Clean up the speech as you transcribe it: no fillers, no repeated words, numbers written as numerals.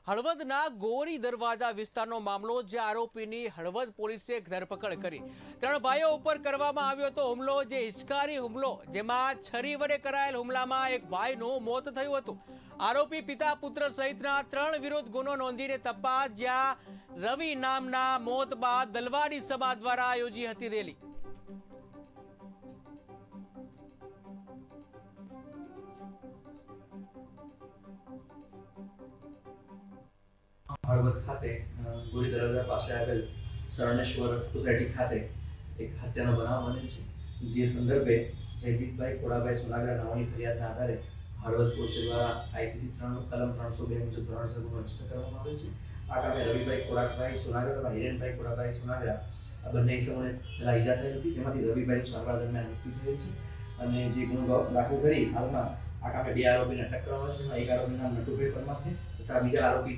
હળવદના ગોરી દરવાજા વિસ્તારનો મામલો, જે આરોપીની હળવદ પોલીસે ધરપકડ કરી 3 ભાઈઓ ઉપર કરવામાં આવ્યો હતો હુમલો, જે હિચકારી હુમલો, જેમાં છરી વડે કરાયેલ હુમલામાં એક ભાઈનું મોત થયું હતું। આરોપી પિતા પુત્ર સહિતના 3 વિરુદ્ધ ગુનો નોંધીને તપાસ, જ્યાં રવિ નામના મોત બાદ દલવાડી સમાજ દ્વારા યોજી હતી રેલી। હળવદ ખાતે ગોરી દરવાજા પાસે આવેલ શરણેશ્વર સોસાયટી ખાતે એક હત્યાનો બનાવ બનેલ છે, જે સંદર્ભે જયદીપભાઈ ખોડાભાઈ સોનાગરા નામની ફરિયાદના આધારે હળવદ પોસ્ટ દ્વારા આઈપીસી કલમ 302 મુજબ ધોરણસર ગુનો રજીસ્ટર કરવામાં આવેલ છે। આ કામે રવિભાઈ ખોડાભાઈ સોનાગરા તથા હિરેનભાઈ ખોડાભાઈ સોનાગરા આ બંને ઇસમોને ઈજા થઈ હતી, જેમાંથી રવિભાઈનું સારવાર દરમિયાન મૃત્યુ થયેલ છે અને જે ગુનો દાખલ કરી હાલમાં આ કામે 2 આરોપીને અટક કરવામાં છે, જેમાં એક આરોપીનું નામ નટુભાઈ પરમાર છે તથા બીજા આરોપી